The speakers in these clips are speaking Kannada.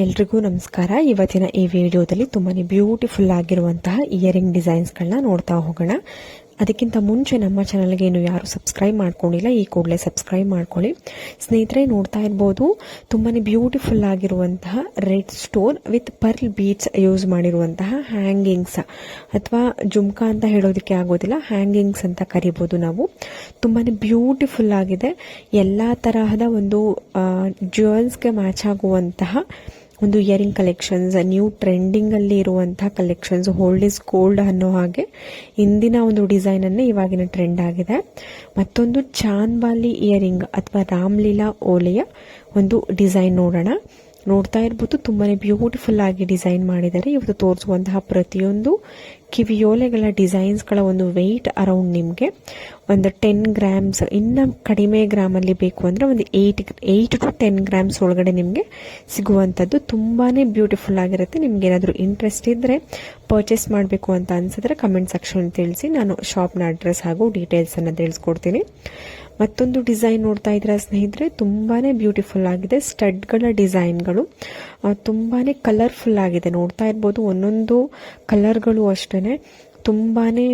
ಎಲ್ರಿಗೂ ನಮಸ್ಕಾರ. ಇವತ್ತಿನ ಈ ವಿಡಿಯೋದಲ್ಲಿ ತುಂಬಾನೇ ಬ್ಯೂಟಿಫುಲ್ ಆಗಿರುವಂತಹ ಇಯರಿಂಗ್ ಡಿಸೈನ್ಸ್ಗಳನ್ನ ನೋಡ್ತಾ ಹೋಗೋಣ. ಅದಕ್ಕಿಂತ ಮುಂಚೆ ನಮ್ಮ ಚಾನಲ್ಗೆ ಏನು ಯಾರು ಸಬ್ಸ್ಕ್ರೈಬ್ ಮಾಡ್ಕೊಂಡಿಲ್ಲ, ಈ ಕೂಡಲೇ ಸಬ್ಸ್ಕ್ರೈಬ್ ಮಾಡ್ಕೊಳ್ಳಿ. ಸ್ನೇಹಿತರೆ, ನೋಡ್ತಾ ಇರ್ಬೋದು ತುಂಬಾನೇ ಬ್ಯೂಟಿಫುಲ್ ಆಗಿರುವಂತಹ red stone with pearl beads use ಮಾಡಿರುವಂತಹ ಹ್ಯಾಂಗಿಂಗ್ಸ್ ಅಥವಾ ಜುಮ್ಕಾ ಅಂತ ಹೇಳೋದಕ್ಕೆ ಆಗೋದಿಲ್ಲ, ಹ್ಯಾಂಗಿಂಗ್ಸ್ ಅಂತ ಕರಿಬಹುದು ನಾವು. ತುಂಬಾನೇ ಬ್ಯೂಟಿಫುಲ್ ಆಗಿದೆ. ಎಲ್ಲಾ ತರಹದ ಒಂದು ಜ್ಯುವೆಲ್ಸ್ಗೆ ಮ್ಯಾಚ್ ಆಗುವಂತಹ ಒಂದು ಇಯರಿಂಗ್ ಕಲೆಕ್ಷನ್ಸ್, ನ್ಯೂ ಟ್ರೆಂಡಿಂಗ್ ಅಲ್ಲಿ ಇರುವಂತಹ ಕಲೆಕ್ಷನ್ಸ್, ಓಲ್ಡ್ ಇಸ್ ಗೋಲ್ಡ್ ಅನ್ನೋ ಹಾಗೆ ಇಂದಿನ ಒಂದು ಡಿಸೈನ್ ಅನ್ನೇ ಇವಾಗಿನ ಟ್ರೆಂಡ್ ಆಗಿದೆ. ಮತ್ತೊಂದು ಚಾನ್ಬಾಲಿ ಇಯರಿಂಗ್ ಅಥವಾ ರಾಮ್ಲೀಲಾ ಓಲೆಯ ಒಂದು ಡಿಸೈನ್ ನೋಡೋಣ. ನೋಡ್ತಾ ಇರ್ಬೋದು ತುಂಬಾನೇ ಬ್ಯೂಟಿಫುಲ್ ಆಗಿ ಡಿಸೈನ್ ಮಾಡಿದ್ದಾರೆ. ಇವತ್ತು ತೋರಿಸುವಂತಹ ಪ್ರತಿಯೊಂದು ಕಿವಿಯೋಲೆಗಳ ಡಿಸೈನ್ಸ್ಗಳ ಒಂದು ವೆಯ್ಟ್ ಅರೌಂಡ್ ನಿಮಗೆ ಒಂದು 10 ಗ್ರಾಮ್ಸ್, ಇನ್ನು ಕಡಿಮೆ ಗ್ರಾಮಲ್ಲಿ ಬೇಕು ಅಂದರೆ ಒಂದು 8 to 10 ಗ್ರಾಮ್ಸ್ ಒಳಗಡೆ ನಿಮಗೆ ಸಿಗುವಂಥದ್ದು. ತುಂಬಾನೇ ಬ್ಯೂಟಿಫುಲ್ ಆಗಿರುತ್ತೆ. ನಿಮ್ಗೆ ಏನಾದರೂ ಇಂಟ್ರೆಸ್ಟ್ ಇದ್ದರೆ ಪರ್ಚೇಸ್ ಮಾಡಬೇಕು ಅಂತ ಅನ್ಸಿದ್ರೆ ಕಮೆಂಟ್ ಸೆಕ್ಷನ್ ತಿಳಿಸಿ, ನಾನು ಶಾಪ್ನ ಅಡ್ರೆಸ್ ಹಾಗೂ ಡೀಟೇಲ್ಸ್ ಅನ್ನು ತಿಳಿಸ್ಕೊಡ್ತೀನಿ. ಮತ್ತೊಂದು ಡಿಸೈನ್ ನೋಡ್ತಾ ಇದ್ರೆ ಸ್ನೇಹಿತರೆ, ತುಂಬಾನೇ ಬ್ಯೂಟಿಫುಲ್ ಆಗಿದೆ. ಸ್ಟಡ್ಗಳ ಡಿಸೈನ್ಗಳು ತುಂಬಾನೇ ಕಲರ್ಫುಲ್ ಆಗಿದೆ. ನೋಡ್ತಾ ಇರ್ಬೋದು ಒಂದೊಂದು ಕಲರ್ಗಳು ಅಷ್ಟೇನೆ ತುಂಬಾನೇ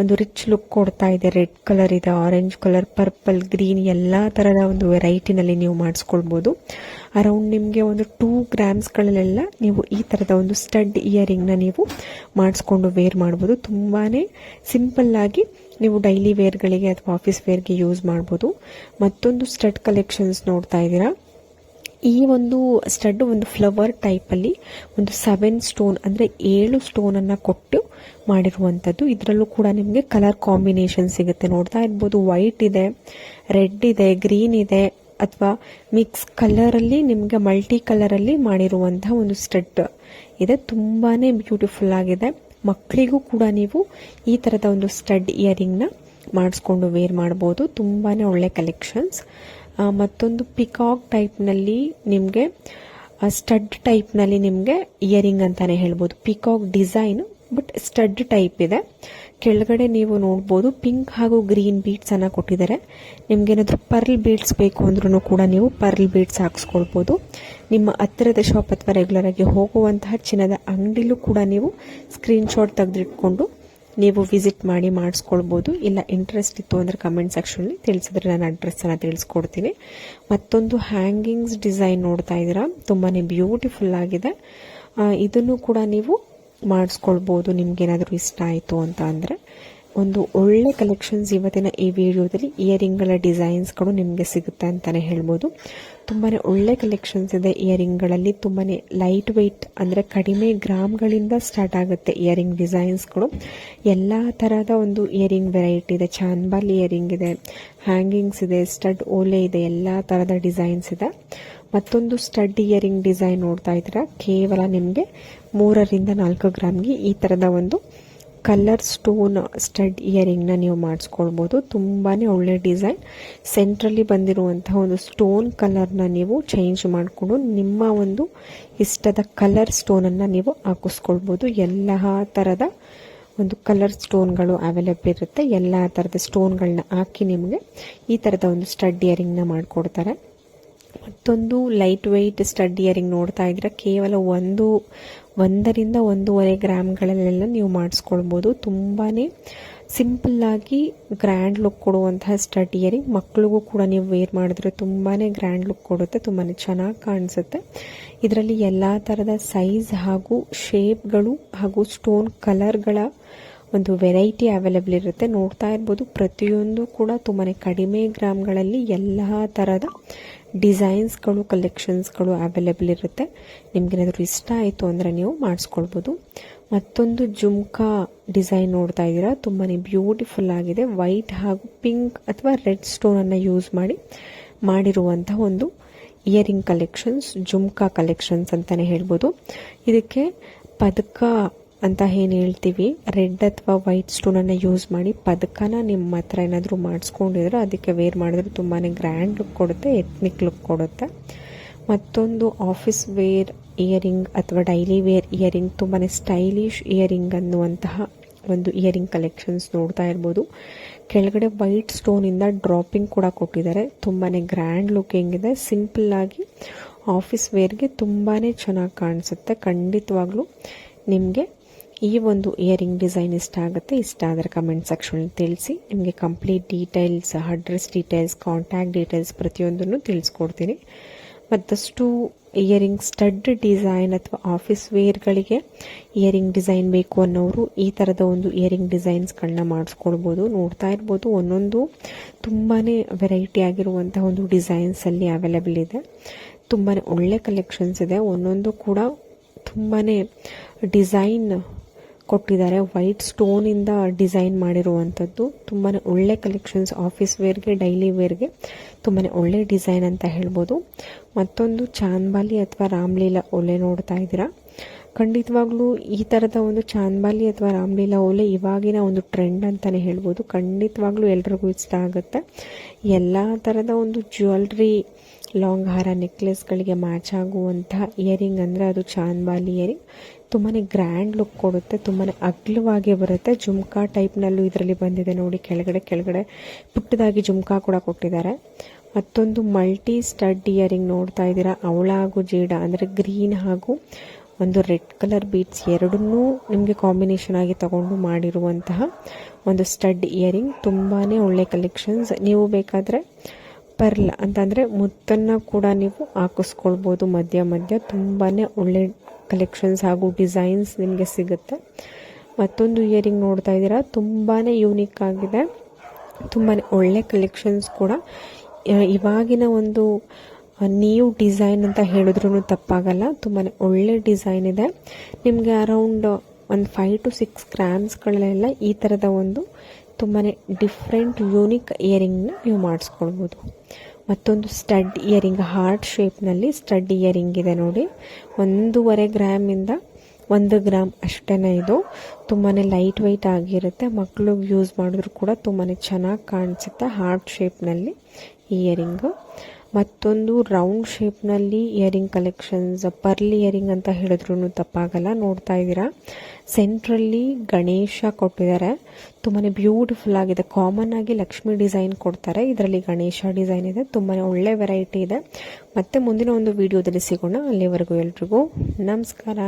ಒಂದು ರಿಚ್ ಲುಕ್ ಕೊಡ್ತಾ ಇದೆ. ರೆಡ್ ಕಲರ್ ಇದೆ, ಆರೆಂಜ್ ಕಲರ್, ಪರ್ಪಲ್, ಗ್ರೀನ್ ಎಲ್ಲಾ ತರದ ಒಂದು ವೆರೈಟಿನಲ್ಲಿ ನೀವು ಮಾಡಿಸ್ಕೊಳ್ಬಹುದು. ಅರೌಂಡ್ ನಿಮಗೆ ಒಂದು 2 ಗ್ರಾಮ್ಸ್ಗಳಲ್ಲೆಲ್ಲ ನೀವು ಈ ತರದ ಒಂದು ಸ್ಟಡ್ ಇಯರಿಂಗ್ ನ ನೀವು ಮಾಡಿಸ್ಕೊಂಡು ವೇರ್ ಮಾಡಬಹುದು. ತುಂಬಾನೇ ಸಿಂಪಲ್ ಆಗಿ ನೀವು ಡೈಲಿ ವೇರ್ಗಳಿಗೆ ಅಥವಾ ಆಫೀಸ್ ವೇರ್ಗೆ ಯೂಸ್ ಮಾಡ್ಬೋದು. ಮತ್ತೊಂದು ಸ್ಟಡ್ ಕಲೆಕ್ಷನ್ಸ್ ನೋಡ್ತಾ ಇದ್ದೀರಾ. ಈ ಒಂದು ಸ್ಟಡ್ ಒಂದು ಫ್ಲವರ್ ಟೈಪ್ ಅಲ್ಲಿ ಒಂದು 7 ಸ್ಟೋನ್ ಅಂದ್ರೆ 7 ಸ್ಟೋನ್ ಅನ್ನ ಕೊಟ್ಟು ಮಾಡಿರುವಂತದ್ದು. ಇದರಲ್ಲೂ ಕೂಡ ನಿಮಗೆ ಕಲರ್ ಕಾಂಬಿನೇಷನ್ ಸಿಗುತ್ತೆ. ನೋಡ್ತಾ ಇರ್ಬೋದು ವೈಟ್ ಇದೆ, ರೆಡ್ ಇದೆ, ಗ್ರೀನ್ ಇದೆ, ಅಥವಾ ಮಿಕ್ಸ್ ಕಲರ್ ಅಲ್ಲಿ ನಿಮಗೆ ಮಲ್ಟಿ ಕಲರ್ ಅಲ್ಲಿ ಮಾಡಿರುವಂತಹ ಒಂದು ಸ್ಟಡ್ ಇದೆ. ತುಂಬಾನೇ ಬ್ಯೂಟಿಫುಲ್ ಆಗಿದೆ. ಮಕ್ಕಳಿಗೂ ಕೂಡ ನೀವು ಈ ತರದ ಒಂದು ಸ್ಟಡ್ ಇಯರಿಂಗ್ ನ ಮಾಡಿಸ್ಕೊಂಡು ವೇರ್ ಮಾಡಬಹುದು. ತುಂಬಾನೇ ಒಳ್ಳೆ ಕಲೆಕ್ಷನ್ಸ್. ಮತ್ತೊಂದು ಪಿಕಾಕ್ ಟೈಪ್ ನಲ್ಲಿ ನಿಮಗೆ ಸ್ಟಡ್ ಟೈಪ್ ನಲ್ಲಿ ನಿಮಗೆ ಇಯರಿಂಗ್ ಅಂತಾನೆ ಹೇಳ್ಬೋದು. Peacock design but stud type ಇದೆ. ಕೆಳಗಡೆ ನೀವು ನೋಡಬಹುದು ಪಿಂಕ್ ಹಾಗೂ ಗ್ರೀನ್ ಬೀಡ್ಸ್ ಅನ್ನ ಕೊಟ್ಟಿದ್ದಾರೆ. ನಿಮ್ಗೆ ಏನಾದ್ರೂ ಪರ್ಲ್ ಬೀಡ್ಸ್ ಬೇಕು ಅಂದ್ರೂ ಕೂಡ ನೀವು ಪರ್ಲ್ ಬೀಡ್ಸ್ ಹಾಕ್ಸ್ಕೊಳ್ಬಹುದು. ನಿಮ್ಮ ಹತ್ತಿರದ ಶಾಪ್ ಅಥವಾ ರೆಗ್ಯುಲರ್ ಆಗಿ ಹೋಗುವಂತಹ ಚಿನ್ನದ ಅಂಗಡಿಲೂ ಕೂಡ ನೀವು ಸ್ಕ್ರೀನ್ ಶಾಟ್ ತೆಗೆದಿಟ್ಕೊಂಡು ನೀವು ವಿಸಿಟ್ ಮಾಡಿ ಮಾಡಿಸ್ಕೊಳ್ಬಹುದು. ಇಲ್ಲ ಇಂಟ್ರೆಸ್ಟ್ ಇತ್ತು ಅಂದ್ರೆ ಕಮೆಂಟ್ ಸೆಕ್ಷನ್ ಅಲ್ಲಿ ತಿಳಿಸಿದ್ರೆ ನಾನು ಅಡ್ರೆಸ್ ಅನ್ನ ತಿಳಿಸ್ಕೊಡ್ತೀನಿ. ಮತ್ತೊಂದು ಹ್ಯಾಂಗಿಂಗ್ಸ್ ಡಿಸೈನ್ ನೋಡ್ತಾ ಇದ್ದೀರಾ, ತುಂಬಾನೇ ಬ್ಯೂಟಿಫುಲ್ ಆಗಿದೆ. ಇದನ್ನು ಕೂಡ ನೀವು ಮಾಡಿಸ್ಕೊಳ್ಬಹುದು ನಿಮ್ಗೆ ಏನಾದರೂ ಇಷ್ಟ ಆಯಿತು ಅಂತ ಅಂದ್ರೆ. ಒಂದು ಒಳ್ಳೆ ಕಲೆಕ್ಷನ್ಸ್ ಇವತ್ತಿನ ಈ ವಿಡಿಯೋದಲ್ಲಿ ಇಯರಿಂಗ್ಗಳ ಡಿಸೈನ್ಸ್ಗಳು ನಿಮಗೆ ಸಿಗುತ್ತೆ ಅಂತಾನೆ ಹೇಳ್ಬೋದು. ತುಂಬಾನೇ ಒಳ್ಳೆ ಕಲೆಕ್ಷನ್ಸ್ ಇದೆ ಇಯರಿಂಗ್ಗಳಲ್ಲಿ. ತುಂಬಾನೇ ಲೈಟ್ ವೆಯ್ಟ್ ಅಂದ್ರೆ ಕಡಿಮೆ ಗ್ರಾಮ್ಗಳಿಂದ ಸ್ಟಾರ್ಟ್ ಆಗುತ್ತೆ ಇಯರಿಂಗ್ ಡಿಸೈನ್ಸ್ಗಳು. ಎಲ್ಲಾ ತರಹದ ಒಂದು ಇಯರಿಂಗ್ ವೆರೈಟಿ ಇದೆ. ಚಾನ್ಬಾಲ್ ಇಯರಿಂಗ್ ಇದೆ, ಹ್ಯಾಂಗಿಂಗ್ಸ್ ಇದೆ, ಸ್ಟಡ್ ಓಲೆ ಇದೆ, ಎಲ್ಲಾ ತರಹದ ಡಿಸೈನ್ಸ್ ಇದೆ. ಮತ್ತೊಂದು ಸ್ಟಡ್ ಇಯರಿಂಗ್ ಡಿಸೈನ್ ನೋಡ್ತಾ ಇದ್ದೀರಾ. ಕೇವಲ ನಿಮಗೆ 3 ರಿಂದ 4 ಗ್ರಾಮ್ಗೆ ಈ ತರದ ಒಂದು ಕಲರ್ ಸ್ಟೋನ್ ಸ್ಟಡ್ ಇಯರಿಂಗ್ ನ ನೀವು ಮಾಡಿಸ್ಕೊಳ್ಬಹುದು. ತುಂಬಾನೇ ಒಳ್ಳೆ ಡಿಸೈನ್. ಸೆಂಟ್ರಲ್ಲಿ ಬಂದಿರುವಂತಹ ಒಂದು ಸ್ಟೋನ್ ಕಲರ್ ನ ನೀವು ಚೇಂಜ್ ಮಾಡಿಕೊಂಡು ನಿಮ್ಮ ಒಂದು ಇಷ್ಟದ ಕಲರ್ ಸ್ಟೋನ್ ಅನ್ನ ನೀವು ಹಾಕಿಸ್ಕೊಳ್ಬಹುದು. ಎಲ್ಲ ತರದ ಒಂದು ಕಲರ್ ಸ್ಟೋನ್ಗಳು ಅವೈಲೇಬಲ್ ಇರುತ್ತೆ. ಎಲ್ಲಾ ತರದ ಸ್ಟೋನ್ಗಳನ್ನ ಹಾಕಿ ನಿಮಗೆ ಈ ತರದ ಒಂದು ಸ್ಟಡ್ ಇಯರಿಂಗ್ ನ ಮಾಡ್ಕೊಡ್ತಾರೆ. ಮತ್ತೊಂದು ಲೈಟ್ ವೆಯ್ಟ್ ಸ್ಟಡ್ ಇಯರಿಂಗ್ ನೋಡ್ತಾ ಇದ್ರೆ ಕೇವಲ 1 ರಿಂದ 1.5 ಗ್ರಾಮ್ಗಳಲ್ಲೆಲ್ಲ ನೀವು ಮಾಡಿಸ್ಕೊಳ್ಬಹುದು. ತುಂಬಾನೇ ಸಿಂಪಲ್ ಆಗಿ ಗ್ರ್ಯಾಂಡ್ ಲುಕ್ ಕೊಡುವಂತಹ ಸ್ಟಡ್ ಇಯರಿಂಗ್. ಮಕ್ಕಳಿಗೂ ಕೂಡ ನೀವು ವೇರ್ ಮಾಡಿದ್ರೆ ತುಂಬಾನೇ ಗ್ರ್ಯಾಂಡ್ ಲುಕ್ ಕೊಡುತ್ತೆ, ತುಂಬಾನೇ ಚೆನ್ನಾಗಿ ಕಾಣಿಸುತ್ತೆ. ಇದರಲ್ಲಿ ಎಲ್ಲಾ ತರದ ಸೈಜ್ ಹಾಗೂ ಶೇಪ್ಗಳು ಹಾಗೂ ಸ್ಟೋನ್ ಕಲರ್ಗಳ ಒಂದು ವೆರೈಟಿ ಅವೈಲೇಬಲ್ ಇರುತ್ತೆ. ನೋಡ್ತಾ ಇರ್ಬೋದು ಪ್ರತಿಯೊಂದು ಕೂಡ ತುಂಬಾನೇ ಕಡಿಮೆ ಗ್ರಾಮ್ಗಳಲ್ಲಿ ಎಲ್ಲಾ ತರದ ಡಿಸೈನ್ಸ್ಗಳು ಕಲೆಕ್ಷನ್ಸ್ಗಳು ಅವೈಲೇಬಲ್ ಇರುತ್ತೆ. ನಿಮ್ಗೆ ಏನಾದರೂ ಇಷ್ಟ ಆಯಿತು ಅಂದರೆ ನೀವು ಮಾಡಿಸ್ಕೊಳ್ಬೋದು. ಮತ್ತೊಂದು ಜುಮ್ಕಾ ಡಿಸೈನ್ ನೋಡ್ತಾ ಇದ್ದೀರಾ. ತುಂಬಾನೇ ಬ್ಯೂಟಿಫುಲ್ ಆಗಿದೆ. ವೈಟ್ ಹಾಗೂ ಪಿಂಕ್ ಅಥವಾ ರೆಡ್ ಸ್ಟೋನ್ ಅನ್ನ ಯೂಸ್ ಮಾಡಿರುವಂತಹ ಒಂದು ಇಯರಿಂಗ್ ಕಲೆಕ್ಷನ್ಸ್, ಜುಮ್ಕಾ ಕಲೆಕ್ಷನ್ಸ್ ಅಂತಾನೆ ಹೇಳ್ಬೋದು. ಇದಕ್ಕೆ ಪದಕ ಅಂತ ಏನು ಹೇಳ್ತೀವಿ, ರೆಡ್ ಅಥವಾ ವೈಟ್ ಸ್ಟೋನ್ ಅನ್ನ ಯೂಸ್ ಮಾಡಿ ಪದಕನ ನಿಮ್ಮ ಹತ್ರ ಏನಾದರೂ ಮಾಡಿಸ್ಕೊಂಡಿದ್ರೆ ಅದಕ್ಕೆ ವೇರ್ ಮಾಡಿದ್ರೆ ತುಂಬಾನೇ ಗ್ರ್ಯಾಂಡ್ ಲುಕ್ ಕೊಡುತ್ತೆ, ಎತ್ನಿಕ್ ಲುಕ್ ಕೊಡುತ್ತೆ. ಮತ್ತೊಂದು ಆಫೀಸ್ ವೇರ್ ಇಯರಿಂಗ್ ಅಥವಾ ಡೈಲಿ ವೇರ್ ಇಯರಿಂಗ್, ತುಂಬಾನೇ ಸ್ಟೈಲಿಶ್ ಇಯರಿಂಗ್ ಅನ್ನುವಂತಹ ಒಂದು ಇಯರಿಂಗ್ ಕಲೆಕ್ಷನ್ಸ್ ನೋಡ್ತಾ ಇರ್ಬೋದು. ಕೆಳಗಡೆ ವೈಟ್ ಸ್ಟೋನ್ ಇಂದ ಡ್ರಾಪಿಂಗ್ ಕೂಡ ಕೊಟ್ಟಿದ್ದಾರೆ. ತುಂಬಾನೇ ಗ್ರ್ಯಾಂಡ್ ಲುಕಿಂಗ್ ಇದೆ. ಸಿಂಪಲ್ ಆಗಿ ಆಫೀಸ್ ವೇರ್ಗೆ ತುಂಬಾ ಚೆನ್ನಾಗಿ ಕಾಣಿಸುತ್ತೆ. ಖಂಡಿತವಾಗ್ಲೂ ನಿಮಗೆ ಈ ಒಂದು ಇಯರಿಂಗ್ ಡಿಸೈನ್ ಇಷ್ಟ ಆಗುತ್ತೆ. ಇಷ್ಟ ಆದರೆ ಕಮೆಂಟ್ ಸೆಕ್ಷನಲ್ಲಿ ತಿಳಿಸಿ. ನಿಮಗೆ complete details, address details, contact details ಪ್ರತಿಯೊಂದನ್ನು ತಿಳಿಸ್ಕೊಡ್ತೀನಿ. ಮತ್ತಷ್ಟು ಇಯರಿಂಗ್ ಸ್ಟಡ್ ಡಿಸೈನ್ ಅಥವಾ ಆಫೀಸ್ ವೇರ್ಗಳಿಗೆ ಇಯರಿಂಗ್ ಡಿಸೈನ್ ಬೇಕು ಅನ್ನೋರು ಈ ಥರದ ಒಂದು ಇಯರಿಂಗ್ ಡಿಸೈನ್ಸ್ಗಳನ್ನ ಮಾಡಿಸ್ಕೊಳ್ಬೋದು. ನೋಡ್ತಾ ಇರ್ಬೋದು, ಒಂದೊಂದು ತುಂಬಾ ವೆರೈಟಿ ಆಗಿರುವಂತಹ ಒಂದು ಡಿಸೈನ್ಸಲ್ಲಿ ಅವೈಲೇಬಲ್ ಇದೆ. ತುಂಬಾ ಒಳ್ಳೆ ಕಲೆಕ್ಷನ್ಸ್ ಇದೆ. ಒಂದೊಂದು ಕೂಡ ತುಂಬಾ ಡಿಸೈನ್ ಕೊಟ್ಟಿದ್ದಾರೆ. ವೈಟ್ ಸ್ಟೋನಿಂದ ಡಿಸೈನ್ ಮಾಡಿರುವಂಥದ್ದು ತುಂಬಾ ಒಳ್ಳೆ ಕಲೆಕ್ಷನ್ಸ್. ಆಫೀಸ್ ವೇರ್ಗೆ, ಡೈಲಿ ವೇರ್ಗೆ ತುಂಬಾ ಒಳ್ಳೆ ಡಿಸೈನ್ ಅಂತ ಹೇಳ್ಬೋದು. ಮತ್ತೊಂದು ಚಾಂದ್ಬಾಲಿ ಅಥವಾ ರಾಮ್ಲೀಲಾ ಓಲೆ ನೋಡ್ತಾ ಇದ್ದೀರಾ. ಖಂಡಿತವಾಗ್ಲೂ ಈ ಥರದ ಒಂದು ಚಾಂದ್ಬಾಲಿ ಅಥವಾ ರಾಮ್ಲೀಲಾ ಓಲೆ ಇವಾಗಿನ ಒಂದು ಟ್ರೆಂಡ್ ಅಂತಲೇ ಹೇಳ್ಬೋದು. ಖಂಡಿತವಾಗ್ಲೂ ಎಲ್ರಿಗೂ ಇಷ್ಟ ಆಗುತ್ತೆ. ಎಲ್ಲ ಥರದ ಒಂದು ಜ್ಯುವೆಲ್ರಿ, ಲಾಂಗ್ ಹಾರ, ನೆಕ್ಲೆಸ್ಗಳಿಗೆ ಮ್ಯಾಚ್ ಆಗುವಂತಹ ಇಯರಿಂಗ್ ಅಂದರೆ ಅದು ಚಾಂದ್ಬಾಲಿ ಇಯರಿಂಗ್. ತುಂಬಾ ಗ್ರ್ಯಾಂಡ್ ಲುಕ್ ಕೊಡುತ್ತೆ, ತುಂಬಾ ಅಗಲವಾಗಿ ಬರುತ್ತೆ. ಜುಮ್ಕಾ ಟೈಪ್ನಲ್ಲೂ ಇದರಲ್ಲಿ ಬಂದಿದೆ ನೋಡಿ. ಕೆಳಗಡೆ ಪುಟ್ಟದಾಗಿ ಜುಮ್ಕಾ ಕೂಡ ಕೊಟ್ಟಿದ್ದಾರೆ. ಮತ್ತೊಂದು ಮಲ್ಟಿ ಸ್ಟಡ್ ಇಯರಿಂಗ್ ನೋಡ್ತಾ ಇದ್ದೀರಾ. ಅವಳ ಹಾಗೂ ಜೇಡ ಅಂದರೆ ಗ್ರೀನ್ ಹಾಗೂ ಒಂದು ರೆಡ್ ಕಲರ್ ಬೀಡ್ಸ್ ಎರಡನ್ನೂ ನಿಮಗೆ ಕಾಂಬಿನೇಷನ್ ಆಗಿ ತಗೊಂಡು ಮಾಡಿರುವಂತಹ ಒಂದು ಸ್ಟಡ್ ಇಯರಿಂಗ್. ತುಂಬಾ ಒಳ್ಳೆ ಕಲೆಕ್ಷನ್ಸ್. ನೀವು ಬೇಕಾದರೆ ಪರ್ಲ್ ಅಂತಂದರೆ ಮುತ್ತನ್ನು ಕೂಡ ನೀವು ಹಾಕಿಸ್ಕೊಳ್ಬೋದು ಮಧ್ಯ. ತುಂಬಾ ಒಳ್ಳೆ ಕಲೆಕ್ಷನ್ಸ್ ಹಾಗೂ ಡಿಸೈನ್ಸ್ ನಿಮಗೆ ಸಿಗುತ್ತೆ. ಮತ್ತೊಂದು ಇಯರಿಂಗ್ ನೋಡ್ತಾ ಇದ್ದೀರಾ. ತುಂಬಾ ಯೂನಿಕ್ ಆಗಿದೆ. ತುಂಬಾ ಒಳ್ಳೆ ಕಲೆಕ್ಷನ್ಸ್ ಕೂಡ. ಇವಾಗಿನ ಒಂದು ನ್ಯೂ ಡಿಸೈನ್ ಅಂತ ಹೇಳಿದ್ರೂ ತಪ್ಪಾಗಲ್ಲ. ತುಂಬಾ ಒಳ್ಳೆ ಡಿಸೈನ್ ಇದೆ. ನಿಮಗೆ ಅರೌಂಡ್ ಒಂದು 5 to 6 ಗ್ರಾಮ್ಸ್ಗಳಲ್ಲೆಲ್ಲ ಈ ಥರದ ಒಂದು ತುಂಬಾ ಡಿಫ್ರೆಂಟ್ ಯೂನಿಕ್ ಇಯರಿಂಗ್ನ ನೀವು ಮಾಡಿಸ್ಕೊಳ್ಬೋದು. ಮತ್ತೊಂದು ಸ್ಟಡ್ ಇಯರಿಂಗ್, ಹಾರ್ಟ್ ಶೇಪ್ನಲ್ಲಿ ಸ್ಟಡ್ ಇಯರಿಂಗ್ ಇದೆ ನೋಡಿ. 1.5 ಗ್ರಾಮಿಂದ 1 ಗ್ರಾಮ್ ಅಷ್ಟೇ ಇದು. ತುಂಬಾ ಲೈಟ್ ವೆಯ್ಟ್ ಆಗಿರುತ್ತೆ. ಮಕ್ಕಳು ಯೂಸ್ ಮಾಡಿದ್ರು ಕೂಡ ತುಂಬಾ ಚೆನ್ನಾಗಿ ಕಾಣಿಸುತ್ತೆ. ಹಾರ್ಟ್ ಶೇಪ್ನಲ್ಲಿ ಇಯರಿಂಗು. ಮತ್ತೊಂದು ರೌಂಡ್ ಶೇಪ್ನಲ್ಲಿ ಇಯರಿಂಗ್ ಕಲೆಕ್ಷನ್ಸ್, ಪರ್ಲ್ ಇಯರಿಂಗ್ ಅಂತ ಹೇಳಿದ್ರೂ ತಪ್ಪಾಗಲ್ಲ. ನೋಡ್ತಾ ಇದ್ದೀರಾ, ಸೆಂಟ್ರಲ್ಲಿ ಗಣೇಶ ಕೊಟ್ಟಿದ್ದಾರೆ. ತುಂಬಾ ಬ್ಯೂಟಿಫುಲ್ ಆಗಿದೆ. ಕಾಮನ್ ಆಗಿ ಲಕ್ಷ್ಮಿ ಡಿಸೈನ್ ಕೊಡ್ತಾರೆ, ಇದರಲ್ಲಿ ಗಣೇಶ ಡಿಸೈನ್ ಇದೆ. ತುಂಬಾ ಒಳ್ಳೆ ವೆರೈಟಿ ಇದೆ. ಮತ್ತೆ ಮುಂದಿನ ಒಂದು ವಿಡಿಯೋದಲ್ಲಿ ಸಿಗೋಣ. ಅಲ್ಲಿವರೆಗೂ ಎಲ್ರಿಗೂ ನಮಸ್ಕಾರ.